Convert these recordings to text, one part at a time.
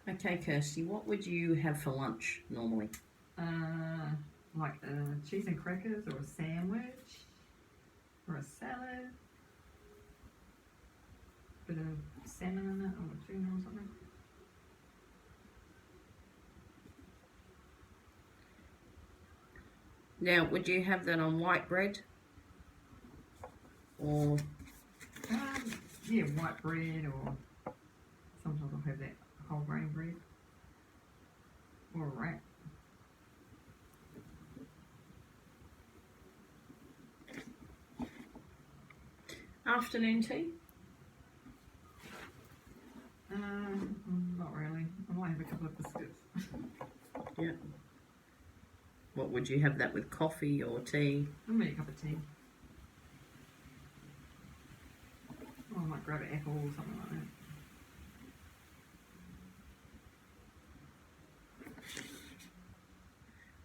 Okay, Kirsty, what would you have for lunch normally? Like cheese and crackers, or a sandwich, or a salad, bit of salmon in it, or tuna or something. Now, would you have that on white bread? Or Yeah, white bread, or sometimes I'll have that whole grain bread, or a wrap. afternoon tea? Not really. I might have a couple of biscuits. Yeah. What would you have that with, coffee or tea? Maybe a cup of tea. Or I might grab an apple or something like that.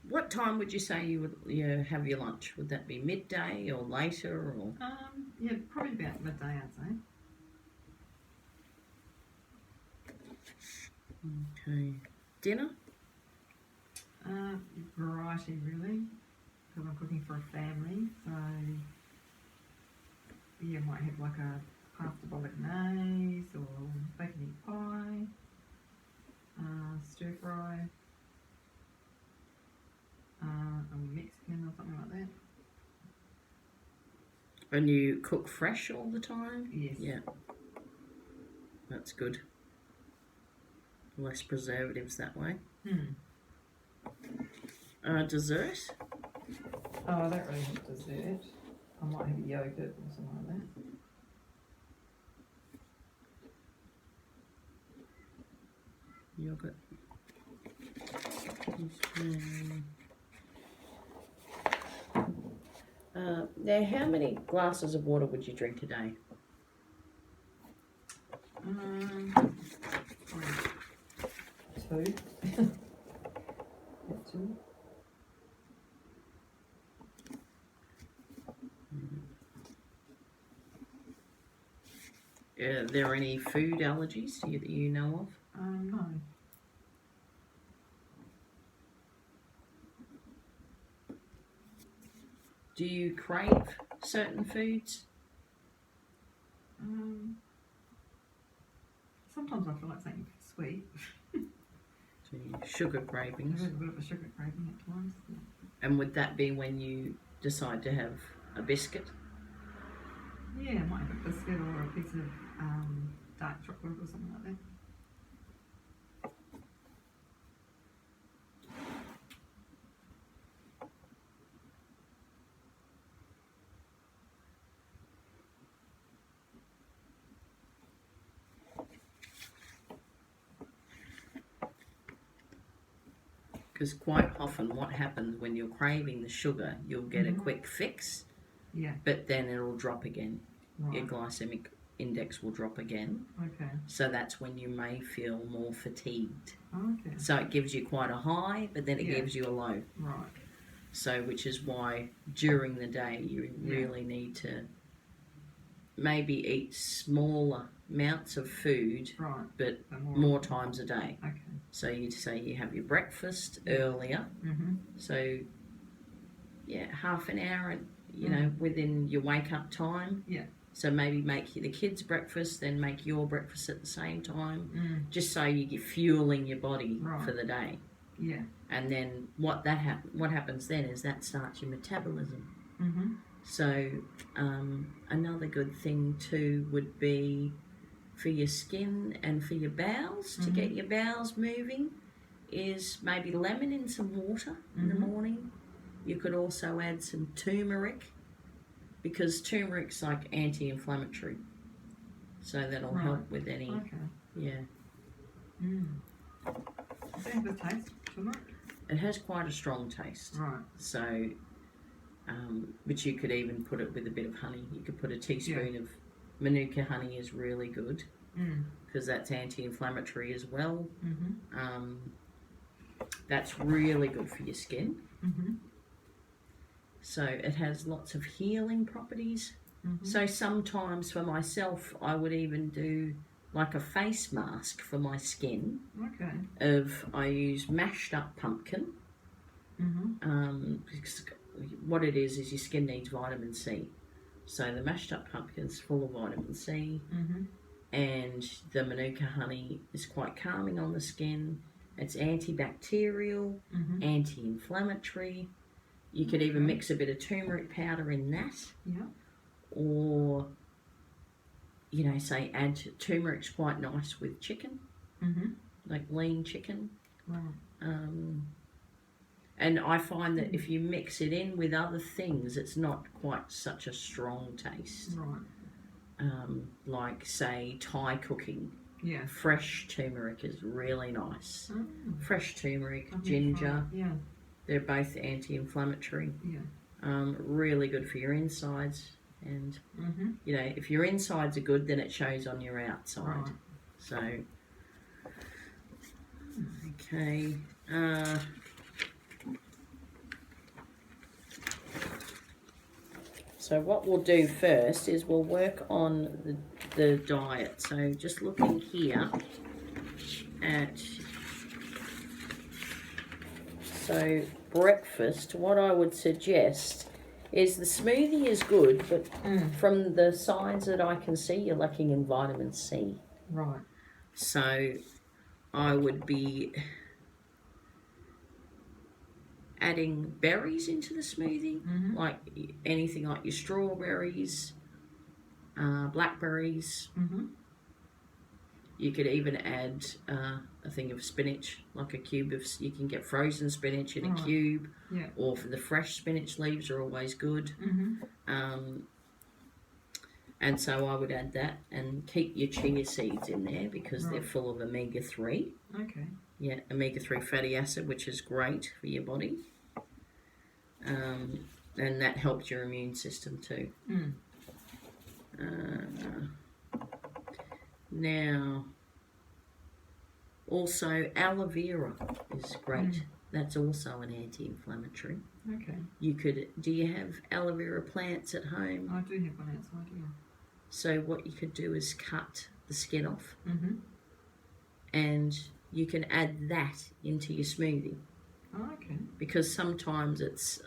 What time would you say you would have your lunch? Would that be midday or later or? Yeah, probably about midday, I'd say. Okay. Dinner? Variety really, because I'm cooking for a family. So yeah, might have like a pasta bolognese or bacon egg pie, stir fry, or Mexican or something like that. And you cook fresh all the time? Yes. Yeah. That's good. Less preservatives that way. Dessert? Oh, I don't really have dessert. I might have a yogurt or something like that. Yogurt. Now, how many glasses of water would you drink a day? Two. Two. Are there any food allergies that you know of? No. Do you crave certain foods? Sometimes I feel like something sweet. So sugar cravings. I have a bit of a sugar craving at times. Yeah. And would that be when you decide to have a biscuit? Yeah, I might have a biscuit or a piece of dark chocolate or something like that. Because quite often what happens when you're craving the sugar, you'll get a quick fix, but then it'll drop again. Right. Your glycemic index will drop again. Okay. So that's when you may feel more fatigued. Okay. So it gives you quite a high, but then it gives you a low. Right. So which is why during the day you really need to maybe eat smaller amounts of food, but more times a day. Okay. So you'd say you have your breakfast earlier. So yeah, half an hour, within your wake up time. Yeah. So maybe make the kids breakfast, then make your breakfast at the same time, just so you get fueling your body for the day. Yeah. And then what happens then is that starts your metabolism. So another good thing too would be for your skin and for your bowels, to get your bowels moving, is maybe lemon in some water in the morning. You could also add some turmeric, because turmeric's like anti-inflammatory, so that'll help with any. Does it have a taste, turmeric? It has quite a strong taste. Right. So, but you could even put it with a bit of honey. You could put a teaspoon of Manuka honey, is really good, because that's anti-inflammatory as well. That's really good for your skin. So it has lots of healing properties. So sometimes for myself, I would even do like a face mask for my skin. Okay. I use mashed up pumpkin. Because what it is your skin needs vitamin C. So the mashed up pumpkin's full of vitamin C, and the manuka honey is quite calming on the skin. It's antibacterial, anti-inflammatory. You could even mix a bit of turmeric powder in that. Yeah. Or, you know, say add turmeric's quite nice with chicken, like lean chicken. Right. And I find that if you mix it in with other things, it's not quite such a strong taste. Right. Like, say, Thai cooking. Yeah. Fresh turmeric is really nice. Fresh turmeric, I've ginger. Yeah. They're both anti-inflammatory. Yeah. Really good for your insides. And, you know, if your insides are good, then it shows on your outside. Right. So, okay. So what we'll do first is we'll work on the diet. So just looking here at, so breakfast, what I would suggest is the smoothie is good, but from the signs that I can see, you're lacking in vitamin C. Right. So I would be adding berries into the smoothie, like anything like your strawberries, blackberries. You could even add a thing of spinach, like a cube of, you can get frozen spinach in a cube, or for the fresh spinach leaves are always good. And so I would add that and keep your chia seeds in there because they're full of omega-3. Okay. Yeah, omega-3 fatty acid, which is great for your body. And that helps your immune system too. Now, also aloe vera is great. That's also an anti-inflammatory. Okay. You could, do you have aloe vera plants at home? I do have one outside, yeah. So what you could do is cut the skin off. And you can add that into your smoothie. Oh, okay. Because sometimes it's,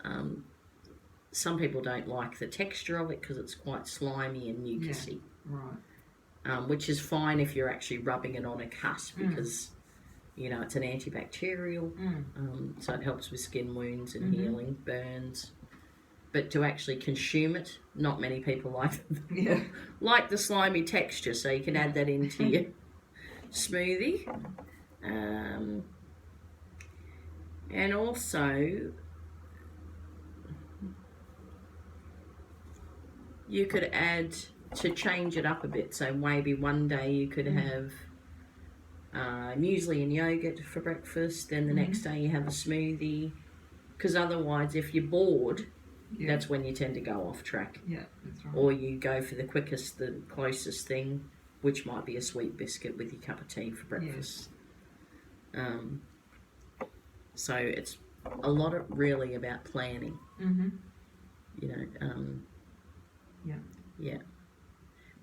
some people don't like the texture of it because it's quite slimy and mucousy. Yeah. Right. Which is fine if you're actually rubbing it on a cut because, you know, it's an antibacterial. So it helps with skin wounds and healing, burns. But to actually consume it, not many people like the slimy texture. So you can add that into your smoothie. And also, you could add, to change it up a bit, so maybe one day you could have muesli and yogurt for breakfast, then the next day you have a smoothie, because otherwise if you're bored, that's when you tend to go off track. Yeah, that's right. Or you go for the quickest, the closest thing, which might be a sweet biscuit with your cup of tea for breakfast. So it's a lot of really about planning. You know, yeah.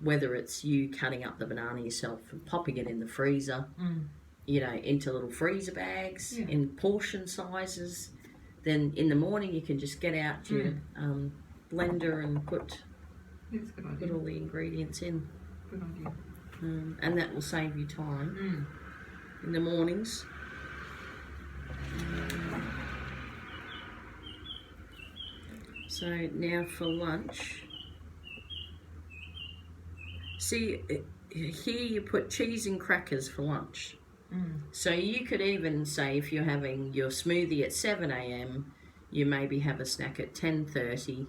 Whether it's you cutting up the banana yourself and popping it in the freezer, you know, into little freezer bags in portion sizes. Then in the morning you can just get out your blender and put all the ingredients in. Good idea. And that will save you time in the mornings. So now for lunch. See, here you put cheese and crackers for lunch. So you could even say if you're having your smoothie at 7 a.m, you maybe have a snack at 10:30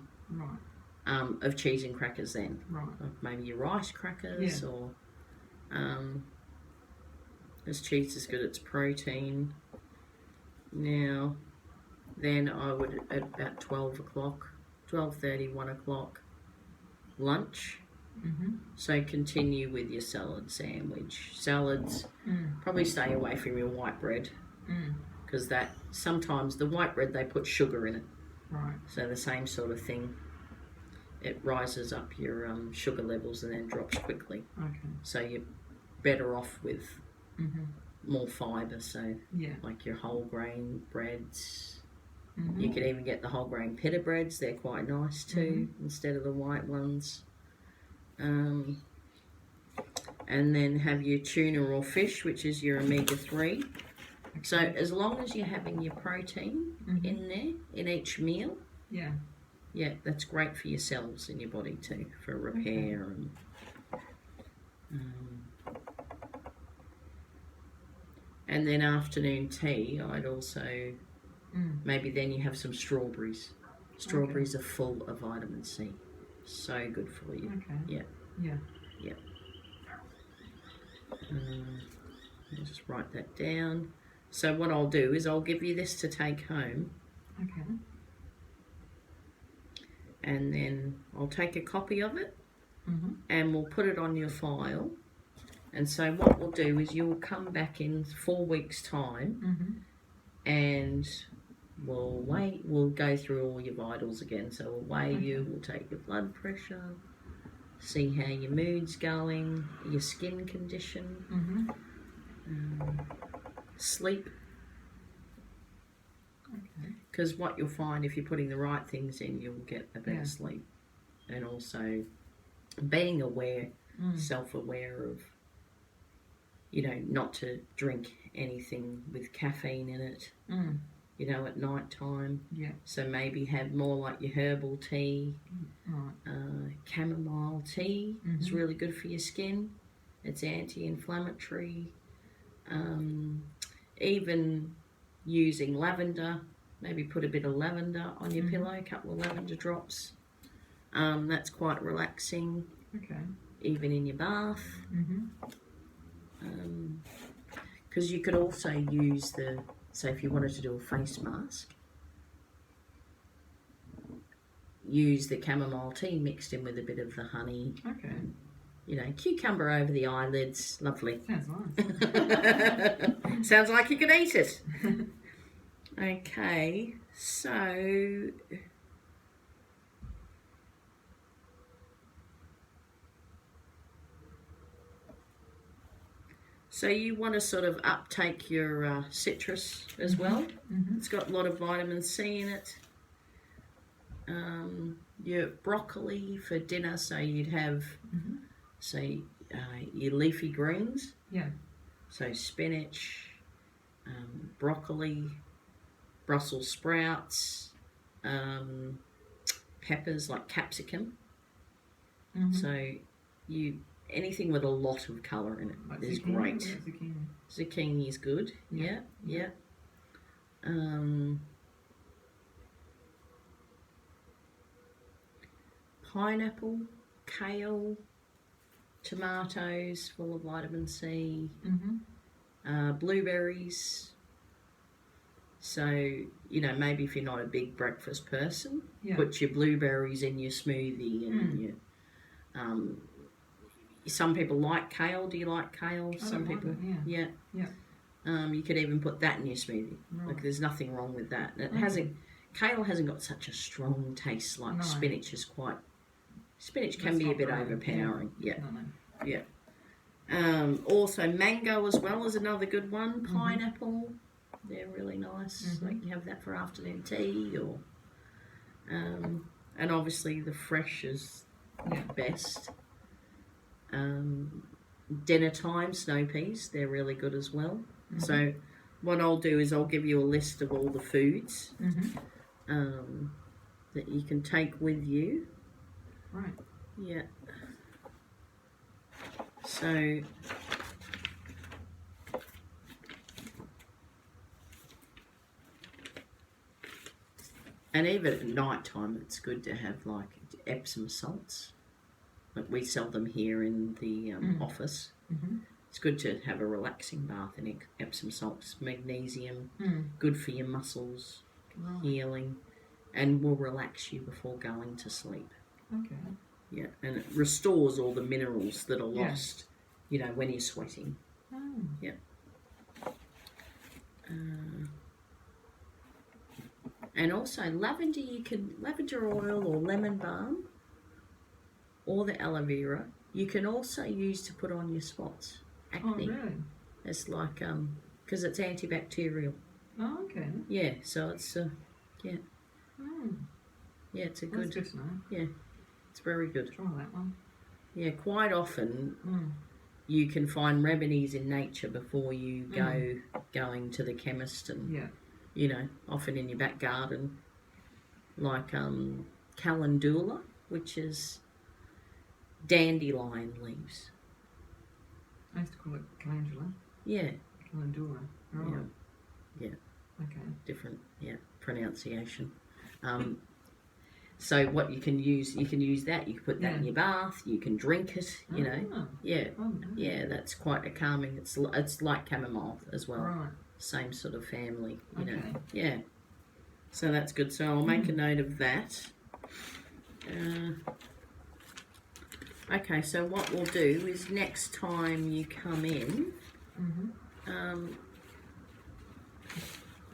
of cheese and crackers then. Like maybe your rice crackers or... As cheese is good, it's protein. Now, then I would, at about 12 o'clock, 12:30, 1 o'clock, lunch. So continue with your salad sandwich. Salads, probably stay away from your white bread because that, sometimes the white bread, they put sugar in it. So the same sort of thing. It rises up your sugar levels and then drops quickly. So you better off with Mhm. more fibre. So Yeah. like your whole grain breads. Mhm. You could even get the whole grain pita breads. They're quite nice too, instead of the white ones. And then have your tuna or fish, which is your omega-3. So as long as you're having your protein in there in each meal, Yeah. that's great for your cells in your body too, for repair. And then afternoon tea, I'd also maybe then you have some strawberries. Strawberries are full of vitamin C, so good for you. Okay. Yeah. I'll just write that down. So what I'll do is I'll give you this to take home. Okay. And then I'll take a copy of it and we'll put it on your file. And so what we'll do is you'll come back in 4 weeks' time and we'll go through all your vitals again. So we'll weigh you, we'll take your blood pressure, see how your mood's going, your skin condition, sleep. Because what you'll find if you're putting the right things in, you'll get a better sleep. And also being aware, self-aware of, not to drink anything with caffeine in it, at night time. Yeah. So maybe have more like your herbal tea. Chamomile tea is really good for your skin. It's anti-inflammatory. Even using lavender, maybe put a bit of lavender on your pillow, a couple of lavender drops. That's quite relaxing. Okay. Even in your bath. Because you could also use so if you wanted to do a face mask, use the chamomile tea mixed in with a bit of the honey. Okay. Cucumber over the eyelids. Lovely. Sounds nice. Sounds like you could eat it. Okay, so you want to sort of uptake your citrus as well. It's got a lot of vitamin C in it. Your broccoli for dinner, so you'd have, your leafy greens. Yeah. So spinach, broccoli, Brussels sprouts, peppers like capsicum. So anything with a lot of colour in it is great. Zucchini is good. Yeah. Pineapple, kale, tomatoes full of vitamin C, blueberries. So, maybe if you're not a big breakfast person, put your blueberries in your smoothie and some people like kale. Do you like kale? Some people, yeah. You could even put that in your smoothie. Right. Like, there's nothing wrong with that. Kale hasn't got such a strong taste like spinach is quite. Spinach can be a bit overpowering. Yeah. Also, mango as well is another good one. Pineapple, they're really nice. Like you have that for afternoon tea, or and obviously the fresh is best. Dinner time, snow peas, they're really good as well. So what I'll do is I'll give you a list of all the foods that you can take with you. Right. Yeah. So and even at night time it's good to have like Epsom salts. Like we sell them here in the office. It's good to have a relaxing bath in Epsom salts, magnesium, good for your muscles, healing, and will relax you before going to sleep. Okay. Yeah, and it restores all the minerals that are lost, when you're sweating. Yeah. And also lavender oil or lemon balm or the aloe vera, you can also use to put on your spots acne. Oh, really? It's like because it's antibacterial. Oh, okay. Yeah, so it's yeah, Mm. yeah, it's a That's good. good to know. Yeah, it's very good. Try that one. Yeah, quite often Mm. you can find remedies in nature before you going to the chemist, and Yeah. you know, often in your back garden, like calendula, which is dandelion leaves. I used to call it calendula. Yeah, Calendula. Right. yeah, Okay. different pronunciation. So what you can use that. You can put that in your bath. You can drink it. You know, yeah, yeah. That's quite a calming. It's like chamomile as well. Right. Same sort of family. You know, Okay. yeah. So that's good. So I'll make a note of that. Okay. So what we'll do is next time you come in,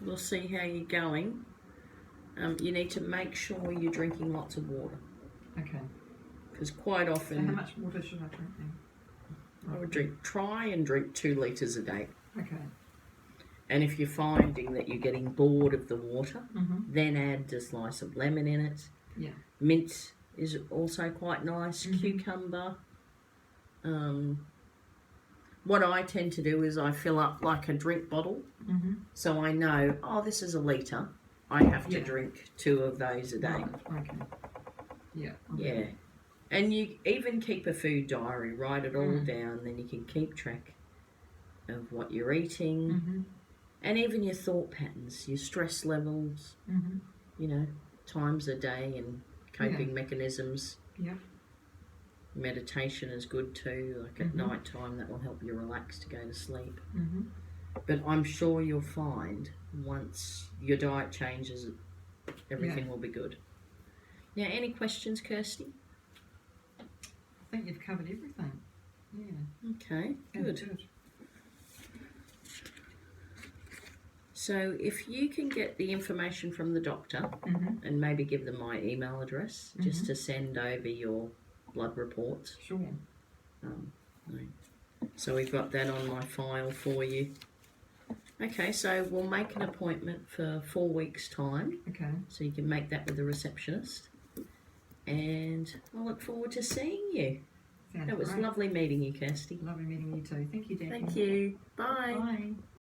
we'll see how you're going. You need to make sure you're drinking lots of water. Okay. Because quite often... So how much water should I drink then? I would try and drink 2 litres a day. Okay. And if you're finding that you're getting bored of the water, then add a slice of lemon in it. Yeah. Mint is also quite nice. Cucumber. What I tend to do is I fill up like a drink bottle. So I know, this is a litre. I have to drink 2 of those a day. Right. Okay. Yeah. Yeah. And you even keep a food diary, write it all down, then you can keep track of what you're eating, and even your thought patterns, your stress levels, you know, times a day and coping mechanisms. Yeah. Meditation is good too, like at night time, that will help you relax to go to sleep. But I'm sure you'll find once your diet changes, everything will be good. Now, any questions, Kirsty? I think you've covered everything. Yeah. Okay, good. So if you can get the information from the doctor and maybe give them my email address just to send over your blood reports. Sure. So we've got that on my file for you. Okay, so we'll make an appointment for 4 weeks' time. Okay. So you can make that with the receptionist. And I look forward to seeing you. Sounds It was great. lovely meeting you, Kirsty. Lovely meeting you too. Thank you, Daphne. Thank you. Bye. Bye.